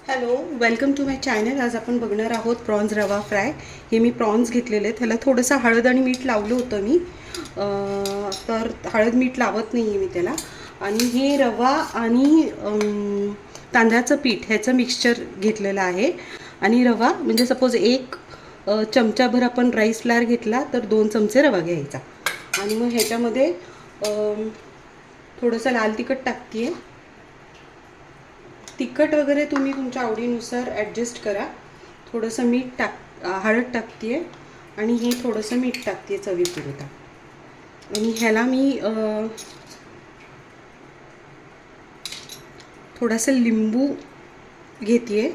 Hello, welcome to my channel. आज आपण बघणार आहोत प्रॉन्स रवा फ्राय. हे मी प्रॉन्स घेतलेले आहेत. त्याला थोडंसं हळद आणि मीठ लावलं होतं मी. तर हळद मीठ लावत नाही आहे मी त्याला. आणि हे रवा आणि तांदळाचं पीठ ह्याचं मिक्सचर घेतलेलं आहे. आणि रवा म्हणजे सपोज एक चमचाभर आपण राईस फ्लावर घेतला तर 2 चमचे रवा घ्यायचा. आणि मग ह्याच्यामध्ये थोडंसं लाल तिखट टाकते आहे. तिखट वगैरे तुम्ही तुमच्या आवडीनुसार ॲडजस्ट करा. थोडंसं मीठ हळद टाकते आहे आणि हे थोडंसं मीठ टाकते आहे चवीपुरता. आणि ह्याला मी थोडासा लिंबू घेते आहे.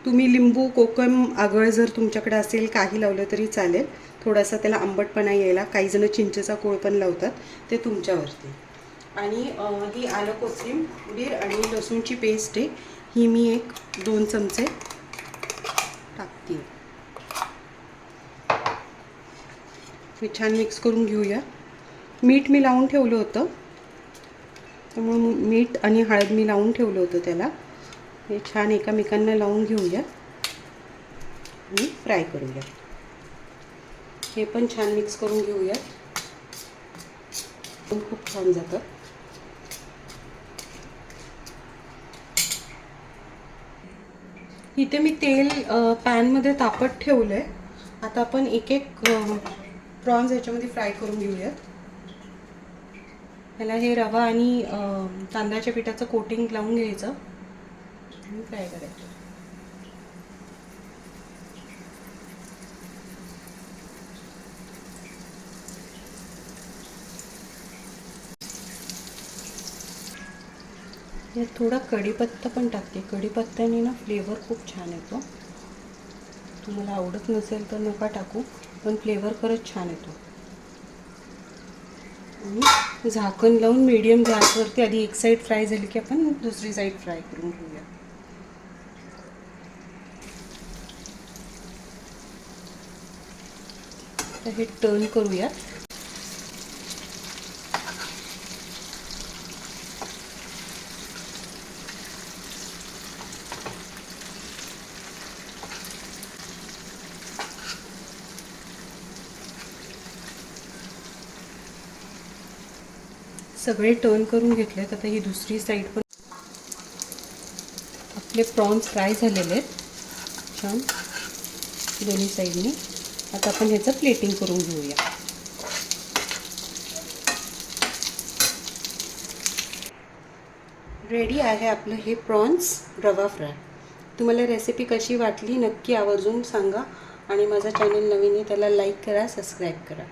तुम्ही लिंबू, कोकम, आगळ जर तुमच्याकडे असेल काही लावलं तरी चालेल. थोडासा त्याला आंबटपणा यायला. काही जण चिंचेचा कोळ पण लावतात, ते तुमच्यावरती. आणि ही आलं कोथिंबीर आणि लसूणची पेस्ट आहे. ही मी 1-2 चमचे टाकते. हे छान मिक्स करून घेऊया. मीठ मी लावून ठेवलं होतं, त्यामुळे मीठ आणि हळद मी लावून ठेवलं होतं त्याला. हे छान एकामेकांना लावून घेऊया आणि फ्राय करूया. हे पण छान मिक्स करून घेऊया. खूप छान जातं. इथे मी तेल पॅनमध्ये तापत ठेवलं आहे. आता आपण एक एक प्रॉन्स ह्याच्यामध्ये फ्राय करून घेऊयात. ह्याला हे रवा आणि तांदळाच्या पिठाचं कोटिंग लावून घ्यायचं आणि फ्राय करायचं. यात थोडा कढीपत्ता पण टाकते. कढीपत्त्याने ना फ्लेवर खूप छान येतो. तुम्हाला आवडत नसेल तर नका टाकू, पण फ्लेवर खरंच छान येतो. आणि झाकण लावून मीडियम गॅसवरती आधी एक साईड फ्राय झाली की आपण दुसरी साईड फ्राय करून घेऊया. तर हे टर्न करूया. सगळे टर्न करून घेतलेत. आता ही दुसरी साईड पण आपले प्रॉन्स फ्राय झालेले आहेत छान दोन्ही साईडनी. आता आपण ह्याचं प्लेटिंग करून घेऊया. रेडी आहे आपलं हे प्रॉन्स रवा फ्राय. तुम्हाला रेसिपी कशी वाटली नक्की आवर्जून सांगा. आणि माझा चॅनल नवीन आहे त्याला लाईक करा, सबस्क्राईब करा.